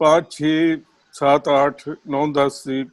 5, 6, 7, 8, 9, 10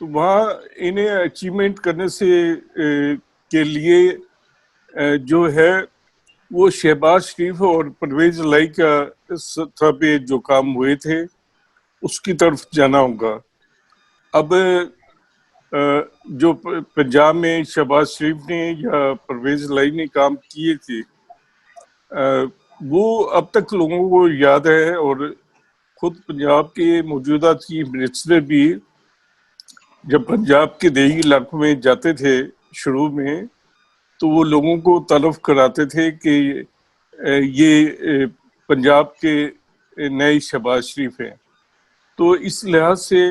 تو وہاں انہیں اچیومنٹ کرنے کے لیے جو ہے وہ شہباز شریف اور پرویز الہی کا سطح پہ جو کام ہوئے تھے اس کی طرف جانا ہوگا. اب جو پنجاب میں شہباز شریف نے یا پرویز الہی نے کام کیے تھے وہ اب تک لوگوں کو یاد ہے, اور خود پنجاب کے موجودہ چیف منسٹر بھی جب پنجاب کے دیہی علاقوں میں جاتے تھے شروع میں تو وہ لوگوں کو تعارف کراتے تھے کہ یہ پنجاب کے نئے شہباز شریف ہیں. تو اس لحاظ سے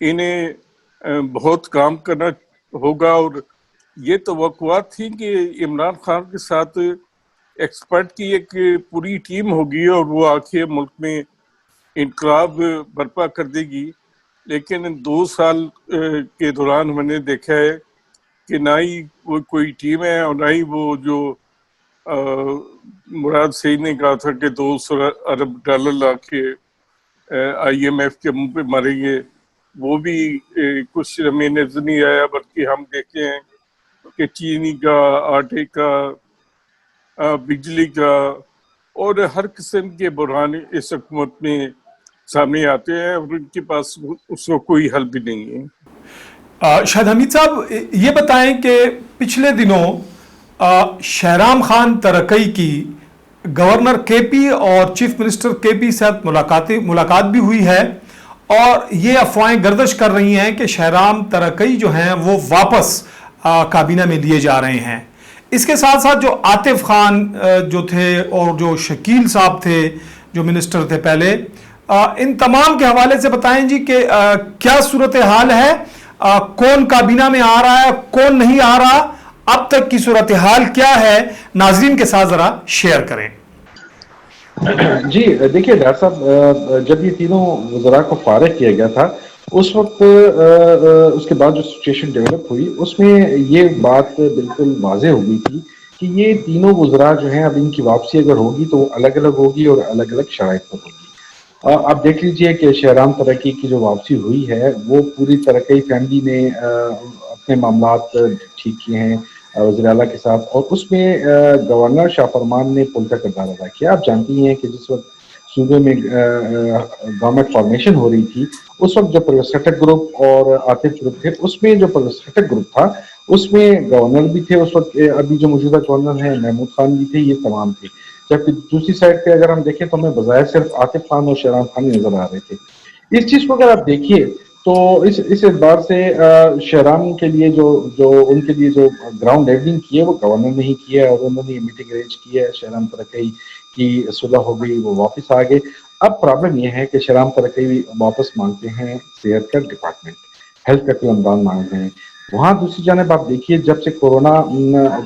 انہیں بہت کام کرنا ہوگا, اور یہ توقعات تھی کہ عمران خان کے ساتھ ایکسپرٹ کی ایک پوری ٹیم ہوگی اور وہ آ کے ملک میں انقلاب برپا کر دے گی. لیکن 2 سال کے دوران ہم نے دیکھا ہے کہ نہ ہی وہ کوئی ٹیم ہے اور نہ ہی وہ جو مراد سعید نے کہا تھا کہ 200 ارب ڈالر لا کے IMF کے منہ پہ ماریں گے, وہ بھی کچھ ہمیں نظر نہیں آیا. بلکہ ہم دیکھتے ہیں کہ چینی کا, آٹے کا, بجلی کا اور ہر قسم کے بحران اس حکومت میں سامنے آتے ہیں اور ان کے پاس اس کو کوئی حل بھی نہیں ہے. شاہد حمید صاحب یہ بتائیں کہ پچھلے دنوں شہرام خان ترکئی کی گورنر کے پی اور چیف منسٹر کے پی سے ملاقات بھی ہوئی ہے, اور یہ افواہیں گردش کر رہی ہیں کہ شہرام ترکئی جو ہیں وہ واپس کابینہ میں لیے جا رہے ہیں. اس کے ساتھ ساتھ جو عاطف خان جو تھے اور جو شکیل صاحب تھے جو منسٹر تھے پہلے, ان تمام کے حوالے سے بتائیں جی کہ کیا صورتحال ہے, کون کابینہ میں آ رہا ہے, کون نہیں آ رہا, اب تک کی صورتحال کیا ہے, ناظرین کے ساتھ ذرا شیئر کریں. جی دیکھیے ڈاکٹر صاحب, جب یہ تینوں وزراء کو فارغ کیا گیا تھا اس وقت اس کے بعد جو سچویشن ڈیولپ ہوئی اس میں یہ بات بالکل واضح ہو گئی تھی کہ یہ تینوں وزراء جو ہیں اب ان کی واپسی اگر ہوگی تو وہ الگ الگ ہوگی اور الگ الگ شرائط پر ہوگی. آپ دیکھ لیجئے کہ شہرام ترکی کی جو واپسی ہوئی ہے وہ پوری ترکی فیملی نے اپنے معاملات ٹھیک کیے ہیں وزیر اعلیٰ کے ساتھ, اور اس میں گورنر شاہ فرمان نے پل کا کردار ادا کیا. آپ جانتی ہیں کہ جس وقت صوبے میں گورنمنٹ فارمیشن ہو رہی تھی اس وقت جو پرویز خٹک گروپ اور عاطف گروپ تھے, اس میں جو پرویز خٹک گروپ تھا اس میں گورنر بھی تھے اس وقت, ابھی جو موجودہ گورنر ہیں محمود خان بھی تھے, یہ تمام تھے. جبکہ دوسری سائڈ پہ اگر ہم دیکھیں تو ہمیں بظاہر صرف عاطف خان اور شہرام خان نظر آ رہے تھے. اس چیز کو اگر آپ دیکھیے تو اس اعتبار سے شہرام کے لیے جو ان کے لیے جو گراؤنڈ لیولنگ کی ہے وہ گورنر نے ہی کیا ہے, اور انہوں نے میٹنگ ارینج کی ہے. شہرام ترکی کی صلح ہو گئی, وہ واپس آ گئے. اب پرابلم یہ ہے کہ شہرام ترکی واپس مانگتے ہیں صحت کا ڈپارٹمنٹ, ہیلتھ کا قلمدان مانگتے ہیں وہاں. دوسری جانب آپ دیکھیے جب سے کورونا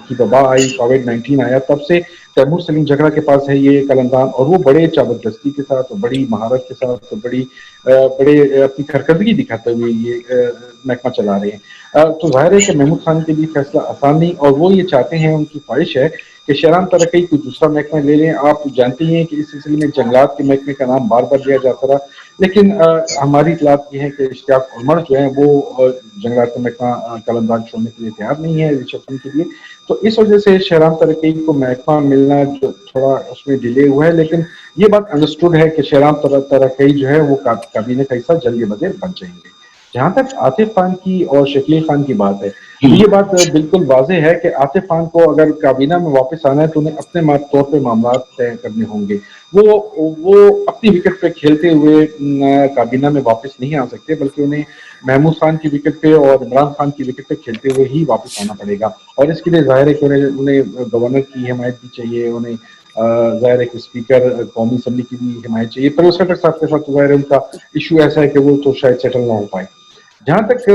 کی وبا آئی, کووڈ-19 آیا, تب سے تیمور سلیم جھگڑا کے پاس ہے یہ قلمدان, اور وہ بڑے چابکدستی کے ساتھ, بڑی مہارت کے ساتھ, بڑے اپنی کارکردگی دکھاتے ہوئے یہ محکمہ چلا رہے ہیں. تو ظاہر ہے کہ محمود خان کے لیے فیصلہ آسان نہیں, اور وہ یہ چاہتے ہیں, ان کی خواہش ہے کہ شہرام ترکی کوئی دوسرا محکمہ لے لیں. آپ جانتی ہیں کہ اس سلسلے میں جنگلات کے محکمے کا نام بار بار لیا جاتا رہا, لیکن ہماری اطلاعات یہ ہے کہ اشتیاق عمر جو ہیں وہ جنگلات کا محکمہ قلمدان چھوڑنے کے لیے تیار نہیں ہے رشوت کے لیے. تو اس وجہ سے شہرام ترکی کو محکمہ ملنا جو تھوڑا اس میں ڈیلے ہوا ہے, لیکن یہ بات انڈرسٹوڈ ہے کہ شہرام ترکی جو ہے وہ کابینہ کا حصہ جلد بدیر بن جائیں گے. جہاں تک عاطف خان کی اور شکیل خان کی بات ہے, یہ بات بالکل واضح ہے کہ عاطف خان کو اگر کابینہ میں واپس آنا ہے تو انہیں اپنے طور پہ معاملات طے کرنے ہوں گے. وہ اپنی وکٹ پہ کھیلتے ہوئے کابینہ میں واپس نہیں آ سکتے, بلکہ انہیں محمود خان کی وکٹ پہ اور عمران خان کی وکٹ پہ کھیلتے ہوئے ہی واپس آنا پڑے گا. اور اس کے لیے ظاہر ہے کہ انہیں گورنر کی حمایت بھی چاہیے, انہیں ظاہر ہے کہ اسپیکر قومی اسمبلی کی بھی حمایت چاہیے. پرویز خٹک صاحب کے ساتھ ظاہر ہے ان کا ایشو ایسا ہے کہ وہ تو شاید سیٹل نہ ہو پائے. جہاں تک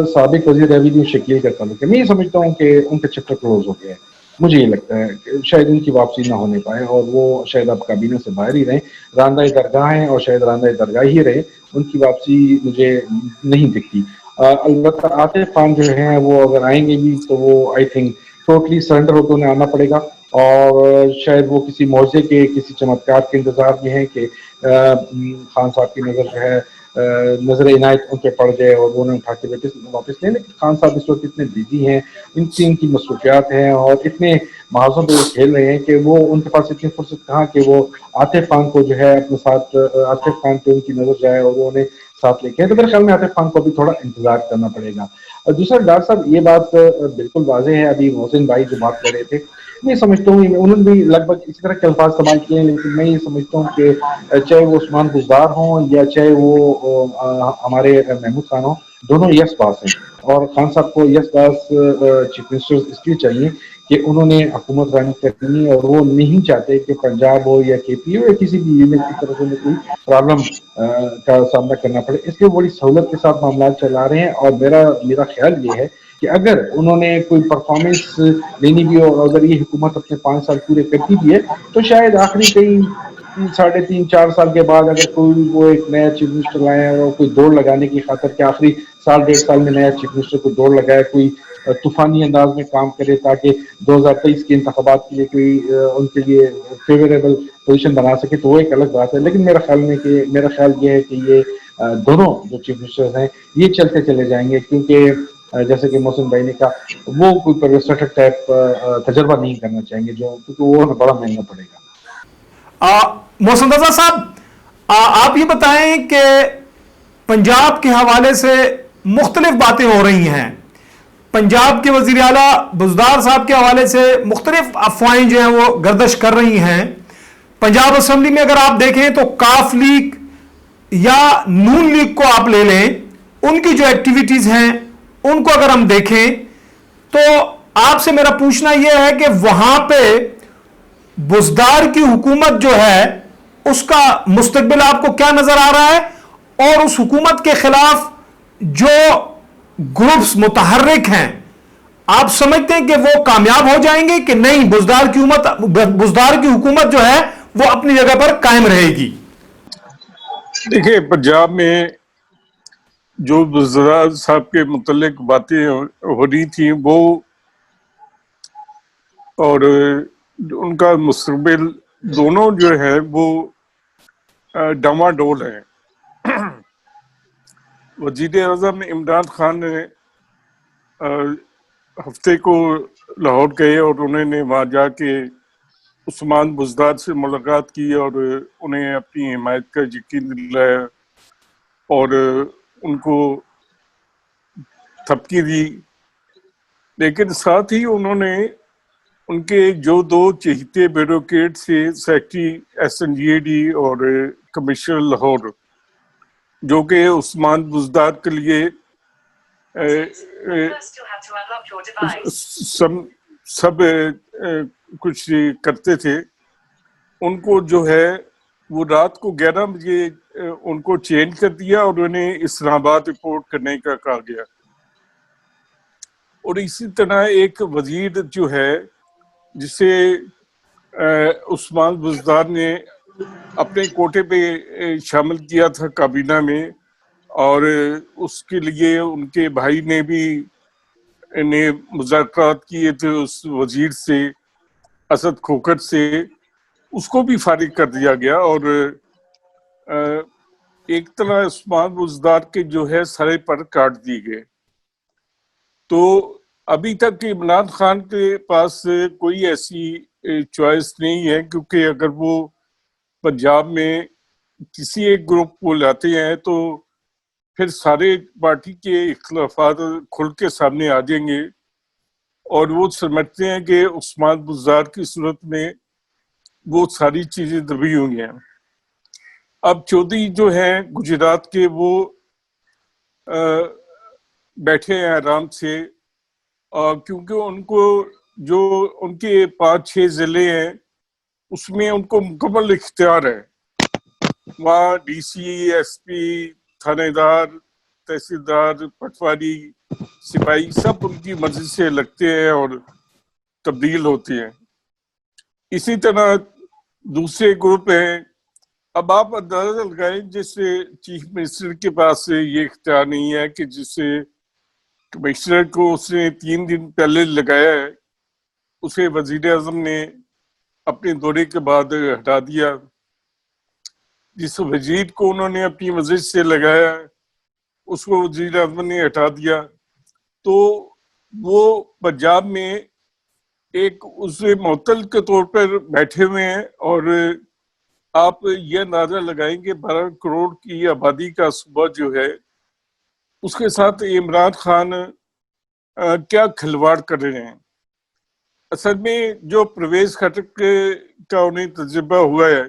سابق وزیر ریونیو شکیل کا تعلق ہے, میں یہ سمجھتا ہوں کہ ان کا چیپٹر کلوز ہو گیا ہے. مجھے یہ لگتا ہے کہ شاید ان کی واپسی نہ ہونے پائے, اور وہ شاید اب کابینہ سے باہر ہی رہیں, راندہ درگاہ ہیں اور شاید راندہ درگاہ ہی رہے. ان کی واپسی مجھے نہیں دکھتی. البتہ عاطف خان جو ہیں وہ اگر آئیں گے بھی تو وہ آئی تھنک ٹوٹلی سرنڈر ہو کے انہیں آنا پڑے گا, اور شاید وہ کسی معجزے کے, کسی چمتکار کے انتظار میں ہیں کہ خان صاحب کی نظر جو ہے نظر عنایت ان پہ پڑ جائے اور وہ انہیں اٹھا کے واپس لیں. لیکن خان صاحب اس وقت اتنے بزی ہیں, ان کی مصروفیات ہیں اور اتنے محاذوں پہ وہ کھیل رہے ہیں کہ وہ ان کے پاس اتنی فرصت کہاں کہ وہ عاطف خان کو جو ہے اپنے ساتھ, عاطف خان پہ ان کی نظر جائے اور وہ انہیں ساتھ لے کے. تو میرے خیال میں عاطف خان کو بھی تھوڑا انتظار کرنا پڑے گا. اور دوسرا ڈاکٹر صاحب یہ بات بالکل واضح ہے, ابھی محسن بھائی جو بات کر رہے تھے, میں سمجھتا ہوں انہوں نے بھی لگ بھگ اسی طرح کے الفاظ استعمال کیے ہیں, لیکن میں یہ سمجھتا ہوں کہ چاہے وہ عثمان بزدار ہوں یا چاہے وہ ہمارے محمود خان ہوں, دونوں یس باس ہیں. اور خان صاحب کو یس باس چیف منسٹر اس لیے چاہیے کہ انہوں نے حکومت رانی کرنی ہے اور وہ نہیں چاہتے کہ پنجاب ہو یا کے پی ہو یا کسی بھی یونٹ کی طرف سے کوئی پرابلم کا سامنا کرنا پڑے. اس لیے بڑی سہولت کے ساتھ معاملات چلا رہے ہیں. اور میرا خیال یہ ہے کہ اگر انہوں نے کوئی پرفارمنس لینی بھی ہو, اور اگر یہ حکومت اپنے 5 سال پورے کرتی بھی ہے, تو شاید آخری کئی 3.5-4 سال کے بعد اگر کوئی وہ ایک نیا چیف منسٹر لائے اور کوئی دوڑ لگانے کی خاطر کہ آخری 1.5 سال میں نیا چیف منسٹر کو دوڑ لگائے, کوئی طوفانی انداز میں کام کرے تاکہ 2023 کے انتخابات کے لیے کوئی ان کے لیے فیوریبل پوزیشن بنا سکے, تو وہ ایک الگ بات ہے. لیکن میرا خیال یہ ہے کہ یہ دونوں جو چیف منسٹر ہیں یہ چلتے چلے جائیں گے, کیونکہ جیسے کہ محسن بھائی نے کہا, وہ کوئی پرویز ٹھکر ٹائپ تجربہ نہیں کرنا چاہیں گے, کیونکہ وہ بڑا مہنگا پڑے گا. محسن رضا صاحب, آپ یہ بتائیں کہ پنجاب کے حوالے سے مختلف باتیں ہو رہی ہیں. پنجاب کے وزیر اعلیٰ بزدار صاحب کے حوالے سے مختلف افواہیں جو ہیں وہ گردش کر رہی ہیں. پنجاب اسمبلی میں اگر آپ دیکھیں تو کاف لیگ یا نون لیگ کو آپ لے لیں, ان کی جو ایکٹیویٹیز ہیں ان کو اگر ہم دیکھیں تو آپ سے میرا پوچھنا یہ ہے کہ وہاں پہ بزدار کی حکومت جو ہے اس کا مستقبل آپ کو کیا نظر آ رہا ہے, اور اس حکومت کے خلاف جو گروپس متحرک ہیں آپ سمجھتے ہیں کہ وہ کامیاب ہو جائیں گے کہ نہیں, بزدار کی حکومت جو ہے وہ اپنی جگہ پر قائم رہے گی؟ دیکھیں, پنجاب میں جو بزدار صاحب کے متعلق باتیں ہو رہی تھیں وہ اور ان کا مستقبل دونوں جو ہے وہ ڈاواڈول ہیں. وزیر اعظم عمران خان نے ہفتے کو لاہور گئے اور انہوں نے وہاں جا کے عثمان بزدار سے ملاقات کی اور انہیں اپنی حمایت کا یقین دلایا اور ان کو تھپکی دی. لیکن ساتھ ہی انہوں نے ان کے جو 2 چہیتے بیوروکریٹ سے سیکٹری SNGAD اور کمشنر لاہور, جو کہ عثمان بزدار کے لیے سب کچھ کرتے تھے, ان کو جو ہے وہ رات کو 11 بجے ان کو چینج کر دیا اور انہیں اسلام آباد رپورٹ کرنے کا کہا گیا. اور اسی طرح ایک وزیر جو ہے جسے عثمان بزدار نے اپنے کوٹے پہ شامل کیا تھا کابینہ میں, اور اس کے لیے ان کے بھائی نے بھی مذاکرات کیے تھے اس وزیر سے, اسد کھوکھر سے, اس کو بھی فارغ کر دیا گیا. اور ایک طرح عثمان بزدار کے جو ہے سرے پر کاٹ دیے گئے. تو ابھی تک عمران خان کے پاس کوئی ایسی چوائس نہیں ہے, کیونکہ اگر وہ پنجاب میں کسی ایک گروپ کو لاتے ہیں تو پھر سارے پارٹی کے اختلافات کھل کے سامنے آ جائیں گے, اور وہ سمجھتے ہیں کہ عثمان بزدار کی صورت میں وہ ساری چیزیں دبی ہوئی ہیں. اب چودھری جو ہیں گجرات کے وہ بیٹھے ہیں آرام سے, کیونکہ ان کو جو ان کے 5-6 ضلع ہیں اس میں ان کو مکمل اختیار ہے. وہاں DC, SP, تھانے دار, تحصیلدار, پٹواری, سپاہی سب ان کی مرضی سے لگتے ہیں اور تبدیل ہوتے ہیں. اسی طرح دوسرے گروپ ہیں. اب آپ اندازہ لگائیں, جس چیف منسٹر کے پاس یہ اختیار نہیں ہے کہ جسے کمشنر کو اس نے 3 دن پہلے لگایا ہے, اسے وزیر اعظم نے اپنے دورے کے بعد ہٹا دیا. جس وزیر کو انہوں نے اپنی وزیر سے لگایا اس کو وزیر اعظم نے ہٹا دیا، تو وہ پنجاب میں ایک اس معطل کے طور پر بیٹھے ہوئے ہیں، اور آپ یہ اندازہ لگائیں کہ 12 کروڑ کی آبادی کا صوبہ جو ہے اس کے ساتھ عمران خان کیا کھلواڑ کر رہے ہیں۔ اصل میں جو پرویز خٹک کا انہیں تجربہ ہوا ہے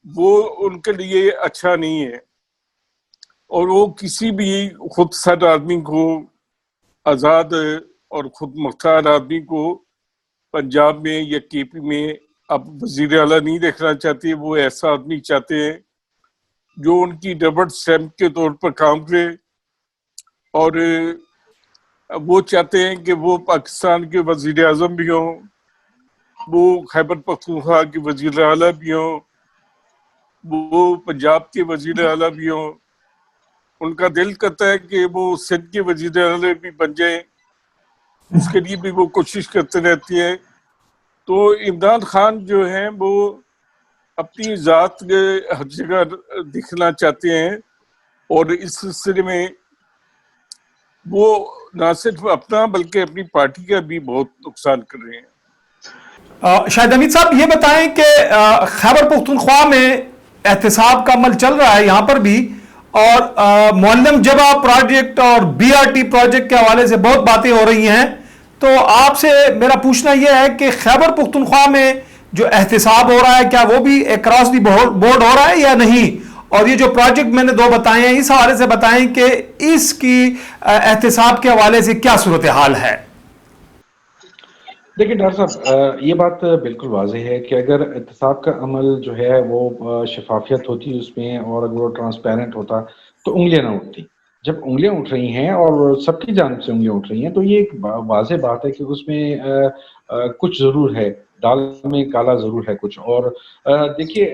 وہ ان کے لیے اچھا نہیں ہے، اور وہ کسی بھی خود سرد آدمی کو، آزاد اور خود مختار آدمی کو پنجاب میں یا کے پی میں اب وزیر اعلیٰ نہیں دیکھنا چاہتے۔ وہ ایسا آدمی چاہتے ہیں جو ان کی ربڑ اسٹیمپ کے طور پر کام کرے، اور وہ چاہتے ہیں کہ وہ پاکستان کے وزیر اعظم بھی ہوں، وہ خیبر پختونخوا کے وزیر اعلیٰ بھی ہوں، وہ پنجاب کے وزیر اعلیٰ بھی ہوں۔ ان کا دل کرتا ہے کہ وہ سندھ کے وزیر اعلیٰ بھی بن جائیں، اس کے لیے بھی وہ کوشش کرتے رہتے ہیں۔ تو عمران خان جو ہیں وہ اپنی ذات ہر جگہ دکھنا چاہتے ہیں، اور اس سلسلے میں وہ نہ صرف اپنا بلکہ اپنی پارٹی کا بھی بہت نقصان کر رہے ہیں۔ شاہد حمید صاحب یہ بتائیں کہ خیبر پختونخوا میں احتساب کا عمل چل رہا ہے یہاں پر بھی، اور معلم جبہ پروجیکٹ اور بی آر ٹی پروجیکٹ کے حوالے سے بہت باتیں ہو رہی ہیں، تو آپ سے میرا پوچھنا یہ ہے کہ خیبر پختونخوا میں جو احتساب ہو رہا ہے کیا وہ بھی اکراس دی بورڈ ہو رہا ہے یا نہیں؟ اور یہ جو پروجیکٹ میں نے دو بتائے ہیں اس حوالے سے بتائیں کہ اس کی احتساب کے حوالے سے کیا صورتحال ہے؟ دیکھیں ڈاکٹر صاحب، یہ بات بالکل واضح ہے کہ اگر احتساب کا عمل جو ہے وہ شفافیت ہوتی اس میں، اور اگر وہ ٹرانسپیرنٹ ہوتا تو انگلیاں نہ اٹھتی۔ جب انگلیاں اٹھ رہی ہیں اور سب کی جانب سے انگلیاں اٹھ رہی ہیں تو یہ ایک واضح بات ہے کہ اس میں کچھ ضرور ہے، دال میں کالا ضرور ہے کچھ۔ اور دیکھیے،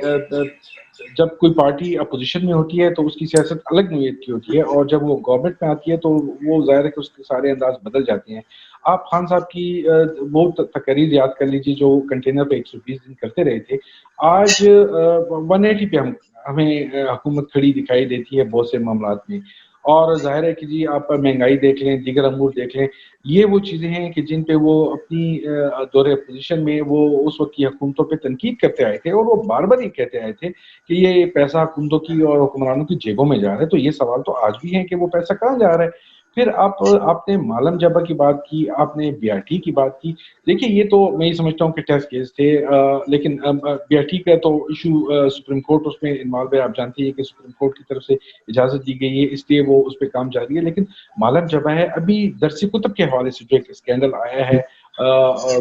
جب کوئی پارٹی اپوزیشن میں ہوتی ہے تو اس کی سیاست الگ نوعیت کی ہوتی ہے، اور جب وہ گورنمنٹ میں آتی ہے تو وہ ظاہر ہے کہ اس کے سارے انداز بدل جاتے ہیں۔ آپ خان صاحب کی وہ تقریر یاد کر لیجیے جو کنٹینر پہ 120 دن کرتے رہے تھے، آج 180 پہ ہمیں حکومت کھڑی دکھائی دیتی ہے بہت سے معاملات میں۔ اور ظاہر ہے کہ جی آپ مہنگائی دیکھ لیں، دیگر امور دیکھ لیں، یہ وہ چیزیں ہیں کہ جن پہ وہ اپنی دور اپوزیشن میں وہ اس وقت کی حکومتوں پہ تنقید کرتے آئے تھے، اور وہ بار بار یہ کہتے آئے تھے کہ یہ پیسہ حکومتوں کی اور حکمرانوں کی جیبوں میں جا رہا ہے۔ تو یہ سوال تو آج بھی ہے کہ وہ پیسہ کہاں جا رہا ہے۔ پھر آپ نے معلم جبہ کی بات کی، آپ نے بی آر ٹی کی بات کی۔ دیکھیے یہ تو میں یہ سمجھتا ہوں کہ ٹیسٹ کیس تھے، لیکن بی آر ٹی کا تو ایشو سپریم کورٹ اس میں انوالو ہے۔ آپ جانتے ہیں کہ سپریم کورٹ کی طرف سے اجازت دی گئی ہے، اس لیے وہ اس پہ کام جاری ہے۔ لیکن معلم جبہ ہے، ابھی درس کتب کے حوالے سے جو ایک اسکینڈل آیا ہے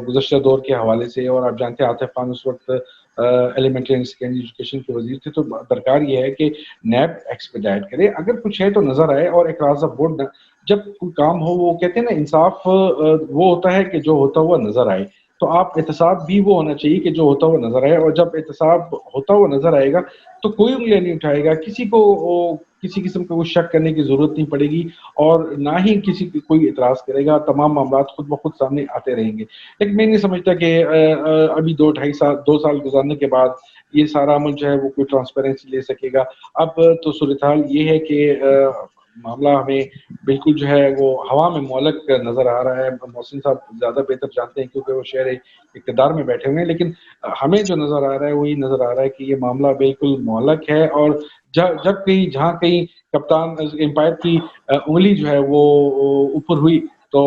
گزشتہ دور کے حوالے سے، اور آپ جانتے ہیں عاطف خان اس وقت ایلیمنٹری اینڈ سیکنڈری ایجوکیشن کے وزیر تھے، تو درکار یہ ہے کہ نیب ایکسپیڈائٹ کرے، اگر کچھ ہے تو نظر آئے، اور اکراس آف بورڈ جب کوئی کام ہو، وہ کہتے ہیں نا انصاف وہ ہوتا ہے کہ جو ہوتا ہوا نظر آئے۔ تو آپ احتساب بھی وہ ہونا چاہیے کہ جو ہوتا ہوا نظر آئے، اور جب احتساب ہوتا ہوا نظر آئے گا تو کوئی انگلیاں نہیں اٹھائے گا، کسی کو کسی قسم کا کوئی شک کرنے کی ضرورت نہیں پڑے گی، اور نہ ہی کسی کوئی اعتراض کرے گا، تمام معاملات خود بخود سامنے آتے رہیں گے۔ لیکن میں نہیں سمجھتا کہ ابھی 2 سال گزارنے کے بعد یہ سارا عمل جو ہے وہ کوئی ٹرانسپیرنسی لے سکے گا۔ اب تو صورتحال یہ ہے کہ معاملہ ہمیں بالکل جو ہے وہ ہوا میں معلق نظر آ رہا ہے۔ محسن صاحب زیادہ بہتر جانتے ہیں کیونکہ وہ شہر اقتدار میں بیٹھے ہوئے ہیں، لیکن ہمیں جو نظر آ رہا ہے وہی نظر آ رہا ہے کہ یہ معاملہ بالکل معلق ہے، اور جہاں کہیں کپتان امپائر کی انگلی جو ہے وہ اوپر ہوئی تو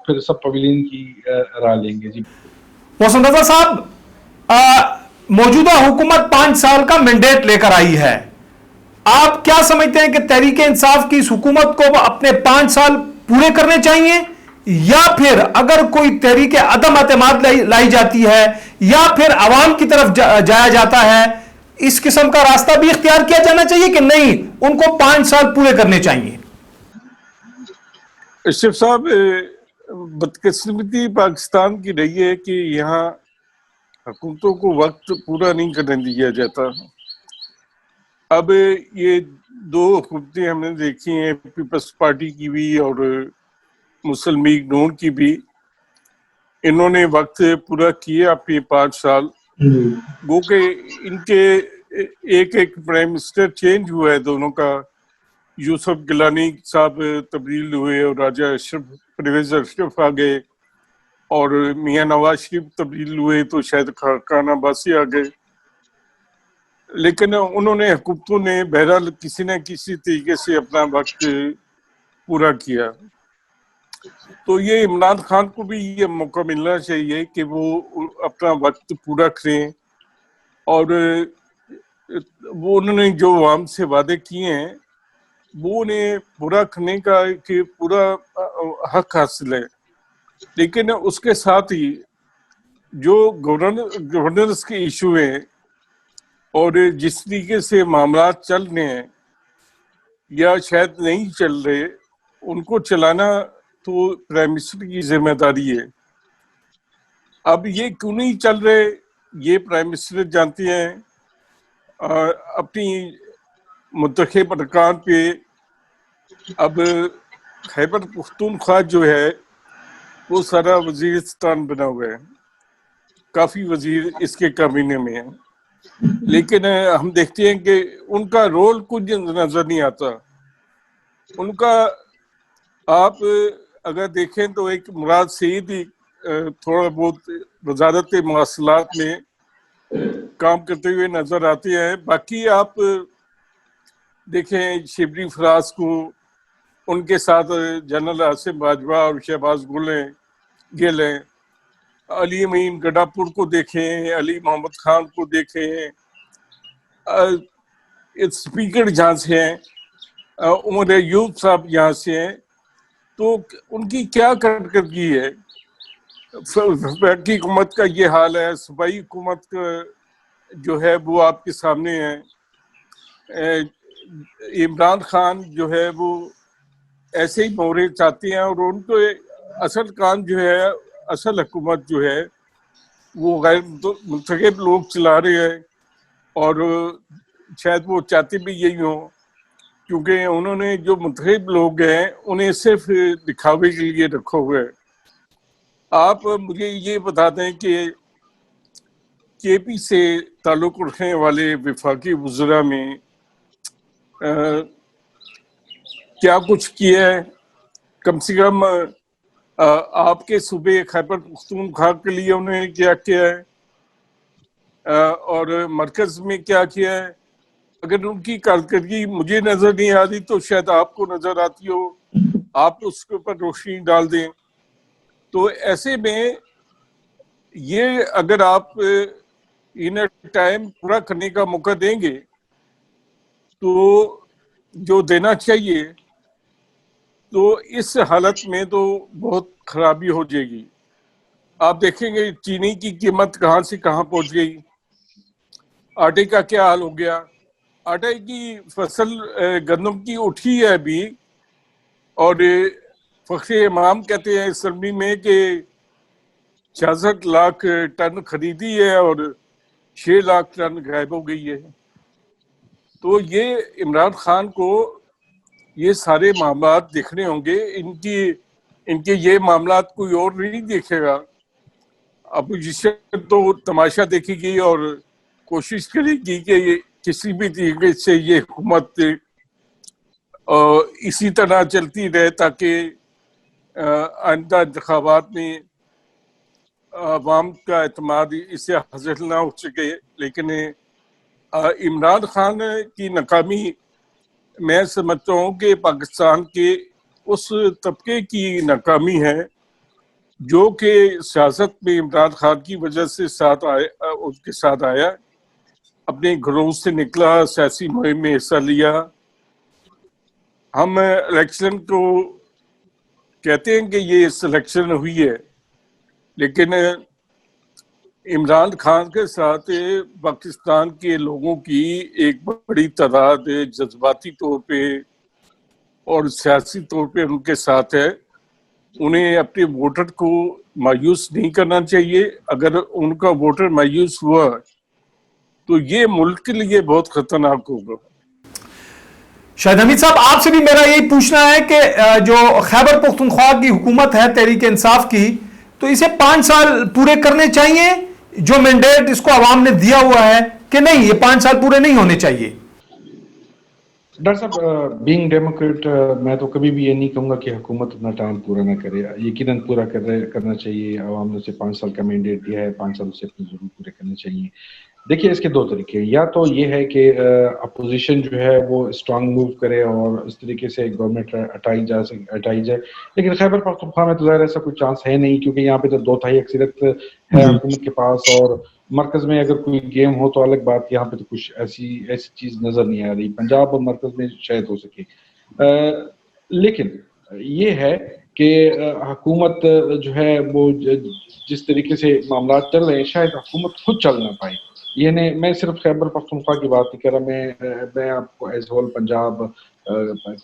پھر سب پویلین کی راہ لیں گے۔ جی محسن رضا صاحب، موجودہ حکومت 5 سال کا مینڈیٹ لے کر آئی ہے، آپ کیا سمجھتے ہیں کہ تحریک انصاف کی اس حکومت کو اپنے 5 سال پورے کرنے چاہیے، یا پھر اگر کوئی تحریک عدم اعتماد لائی جاتی ہے یا پھر عوام کی طرف جایا جاتا ہے، اس قسم کا راستہ بھی اختیار کیا جانا چاہیے کہ نہیں ان کو 5 سال پورے کرنے چاہیے؟ اشرف صاحب، بدقسمتی پاکستان کی رہی ہے کہ یہاں حکومتوں کو وقت پورا نہیں کرنے دیا جاتا۔ اب یہ 2 حکومتیں ہم نے دیکھی ہیں، پیپلز پارٹی کی بھی اور مسلم لیگ نون کی بھی، انہوں نے وقت پورا کیا اپنے 5 سال، گو کہ ان کے ایک ایک پرائم منسٹر چینج ہوا ہے دونوں کا. یوسف گیلانی صاحب تبدیل ہوئے اور راجہ اشرف پرویز اشرف آ گئے, اور میاں نواز شریف تبدیل ہوئے تو شاید خاقان عباسی آ گئے. لیکن انہوں نے حکومتوں نے بہرحال کسی نہ کسی طریقے سے اپنا وقت پورا کیا. تو یہ عمران خان کو بھی یہ موقع ملنا چاہیے کہ وہ اپنا وقت پورا کریں, اور وہ انہوں نے جو عوام سے وعدے کیے ہیں وہ انہیں پورا کرنے کا کہ پورا حق حاصل ہے. لیکن اس کے ساتھ ہی جو گورننس کے ایشو ہیں اور جس طریقے سے معاملات چل رہے ہیں یا شاید نہیں چل رہے, ان کو چلانا تو پرائم منسٹر کی ذمہ داری ہے. اب یہ کیوں نہیں چل رہے یہ پرائم منسٹر جانتے ہیں. اپنی منتخب ارکان پہ اب خیبر پختونخوا جو ہے وہ سارا وزیرستان بنا ہوا ہے, کافی وزیر اس کے کابینہ میں ہیں, لیکن ہم دیکھتے ہیں کہ ان کا رول کچھ نظر نہیں آتا. ان کا آپ اگر دیکھیں تو ایک مراد سعید تھوڑا بہت وزارت مواصلات میں کام کرتے ہوئے نظر آتے ہیں. باقی آپ دیکھیں شبلی فراز کو, ان کے ساتھ جنرل آصف باجوہ اور شہباز گل ہیں, علی امین گڈا پور کو دیکھیں, علی محمد خان کو دیکھیں, اسپیکر جہاں سے ہیں, عمر ایوب صاحب یہاں سے ہیں. تو ان کی کیا کارکردگی ہے؟ وفاقی حکومت کا یہ حال ہے, صوبائی حکومت کا جو ہے وہ آپ کے سامنے ہے. عمران خان جو ہے وہ ایسے ہی مورے چاہتے ہیں, اور ان کو اصل کام جو ہے, اصل حکومت جو ہے وہ غیر منتخب لوگ چلا رہے ہیں, اور شاید وہ چاہتے بھی یہی ہوں, کیونکہ انہوں نے جو منتخب لوگ ہیں انہیں صرف دکھاوے کے لیے رکھا ہوا ہے. آپ مجھے یہ بتا دیں کہ کے پی سے تعلق رکھنے والے وفاقی وزراء میں کیا کچھ کیا ہے؟ کم سے کم آپ کے صوبے خیبر پختونخوا کے لیے انہوں نے کیا کیا ہے, اور مرکز میں کیا کیا ہے؟ اگر ان کی کارکردگی مجھے نظر نہیں آتی تو شاید آپ کو نظر آتی ہو, آپ اس کے اوپر روشنی ڈال دیں. تو ایسے میں یہ اگر آپ ان ٹائم پورا کرنے کا موقع دیں گے تو جو دینا چاہیے, تو اس حالت میں تو بہت خرابی ہو جائے گی. آپ دیکھیں گے چینی کی قیمت کہاں سے کہاں پہنچ گئی, آٹے کا کیا حال ہو گیا. آٹے کی فصل گندم کی اٹھی ہے ابھی, اور فخر امام کہتے ہیں اسمبلی میں کہ 66 لاکھ ٹن خریدی ہے اور 6 لاکھ ٹن غائب ہو گئی ہے. تو یہ عمران خان کو یہ سارے معاملات دیکھنے ہوں گے. ان کے یہ معاملات کوئی اور نہیں دیکھے گا. اپوزیشن تو تماشا دیکھے گی اور کوشش کرے گی کہ کسی بھی طریقے سے یہ حکومت اسی طرح چلتی رہے تاکہ آئندہ انتخابات میں عوام کا اعتماد اس سے حاصل نہ ہو سکے. لیکن عمران خان کی ناکامی میں سمجھتا ہوں کہ پاکستان کے اس طبقے کی ناکامی ہے جو کہ سیاست میں عمران خان کی وجہ سے اس کے ساتھ آیا, اپنے گھروں سے نکلا, سیاسی مہم میں حصہ لیا. ہم الیکشن کو کہتے ہیں کہ یہ سلیکشن ہوئی ہے, لیکن عمران خان کے ساتھ پاکستان کے لوگوں کی ایک بڑی تعداد جذباتی طور پہ اور سیاسی طور پہ ان کے ساتھ ہے. انہیں اپنے ووٹر کو مایوس نہیں کرنا چاہیے. اگر ان کا ووٹر مایوس ہوا تو یہ ملک کے لیے بہت خطرناک ہوگا. شاہد حمید صاحب, آپ سے بھی میرا یہی پوچھنا ہے کہ جو خیبر پختونخوا کی حکومت ہے تحریک انصاف کی, تو اسے 5 سال پورے کرنے چاہیے جو مینڈیٹ اس کو عوام نے دیا ہوا ہے, کہ نہیں یہ 5 سال پورے نہیں ہونے چاہیے؟ ڈاکٹر صاحب بینگ ڈیموکریٹ میں تو کبھی بھی یہ نہیں کہوں گا کہ حکومت اپنا ٹائم پورا نہ کرے. یقیناً پورا کرنا چاہیے. عوام نے اسے 5 سال کا مینڈیٹ دیا ہے, 5 سال سے اپنے ضرور پورے کرنے چاہیے. دیکھیے اس کے 2 طریقے, یا تو یہ ہے کہ اپوزیشن جو ہے وہ اسٹرانگ موو کرے اور اس طریقے سے گورنمنٹ ہٹائی جائے, لیکن خیبر پختونخوا میں تو ظاہر ایسا کوئی چانس ہے نہیں, کیونکہ یہاں پہ تو 2/3 اکثریت ہے حکومت کے پاس, اور مرکز میں اگر کوئی گیم ہو تو الگ بات, یہاں پہ تو کچھ ایسی چیز نظر نہیں آ رہی. پنجاب اور مرکز میں شاید ہو سکے, لیکن یہ ہے کہ حکومت جو ہے وہ جس طریقے سے معاملات چل رہے ہیں شاید حکومت خود چل نہ پائے. یہ نہیں, میں صرف خیبر پختونخوا کی بات نہیں کر رہا, میں آپ کو ایز ہول پنجاب,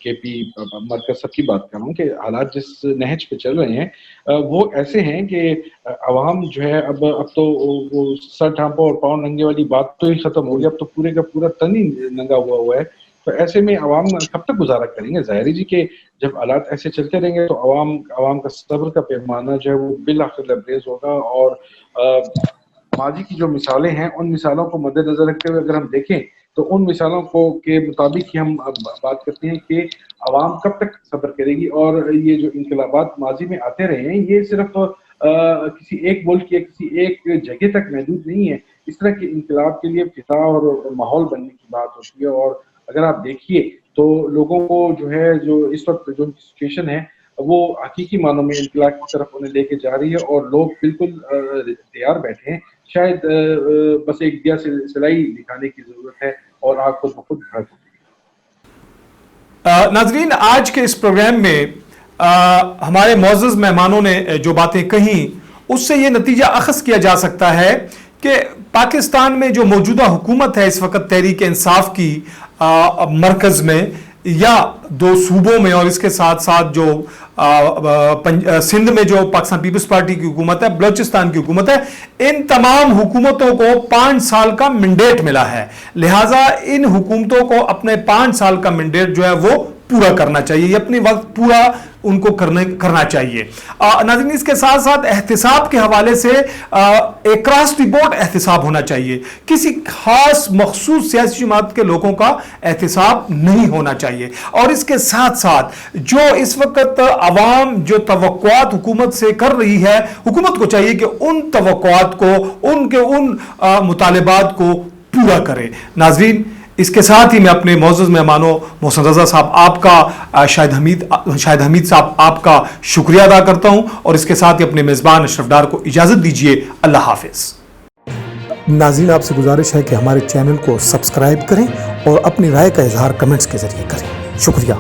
کے پی, مرکز سب کی بات کر رہا ہوں کہ حالات جس نہج پہ چل رہے ہیں وہ ایسے ہیں کہ عوام جو ہے اب تو وہ سر ڈھانپا اور پاؤں ننگے والی بات تو ہی ختم ہو گئی, اب تو پورے کا پورا تن ہی ننگا ہوا ہے. تو ایسے میں عوام کب تک گزارا کریں گے؟ ظاہر جی کہ جب حالات ایسے چلتے رہیں گے تو عوام کا صبر کا پیمانہ جو ہے وہ بالآخر لبریز ہوگا. اور ماضی کی جو مثالیں ہیں ان مثالوں کو مد نظر رکھتے ہوئے اگر ہم دیکھیں تو ان مثالوں کے مطابق ہی ہم بات کرتے ہیں کہ عوام کب تک صبر کرے گی. اور یہ جو انقلابات ماضی میں آتے رہے ہیں یہ صرف کسی ایک ملک یا کسی ایک جگہ تک محدود نہیں ہے. اس طرح کے انقلاب کے لیے فضا اور ماحول بننے کی بات ہوتی ہے. اور اگر آپ دیکھیے تو لوگوں کو جو ہے جو اس وقت جو سچویشن ہے وہ حقیقی معنوں میں انقلاب کی طرف انہیں لے کے جا رہی ہے, اور لوگ بالکل تیار بیٹھے ہیں. شاید بس ایک دیا سلائی دکھانے کی ضرورت ہے اور آگ خود بخود بھڑک اٹھے. ناظرین, آج کے اس پروگرام میں ہمارے معزز مہمانوں نے جو باتیں کہیں اس سے یہ نتیجہ اخذ کیا جا سکتا ہے کہ پاکستان میں جو موجودہ حکومت ہے اس وقت تحریک انصاف کی مرکز میں یا 2 صوبوں میں, اور اس کے ساتھ ساتھ جو سندھ میں جو پاکستان پیپلز پارٹی کی حکومت ہے, بلوچستان کی حکومت ہے, ان تمام حکومتوں کو 5 سال کا مینڈیٹ ملا ہے. لہٰذا ان حکومتوں کو اپنے 5 سال کا مینڈیٹ جو ہے وہ پورا کرنا چاہیے, یہ اپنی وقت پورا ان کو کرنا چاہیے. ناظرین, اس کے ساتھ ساتھ احتساب کے حوالے سے اکراس دی بورڈ احتساب ہونا چاہیے. کسی خاص مخصوص سیاسی جماعت کے لوگوں کا احتساب نہیں ہونا چاہیے. اور اس کے ساتھ ساتھ جو اس وقت عوام جو توقعات حکومت سے کر رہی ہے, حکومت کو چاہیے کہ ان توقعات کو, ان کے ان مطالبات کو پورا کرے. ناظرین, اس کے ساتھ ہی میں اپنے معزز مہمانوں محسن رضا صاحب, آپ کا شاہد حمید صاحب, آپ کا شکریہ ادا کرتا ہوں, اور اس کے ساتھ ہی اپنے میزبان اشرف ڈار کو اجازت دیجیے. اللہ حافظ. ناظرین, آپ سے گزارش ہے کہ ہمارے چینل کو سبسکرائب کریں اور اپنی رائے کا اظہار کمنٹس کے ذریعے کریں. شکریہ.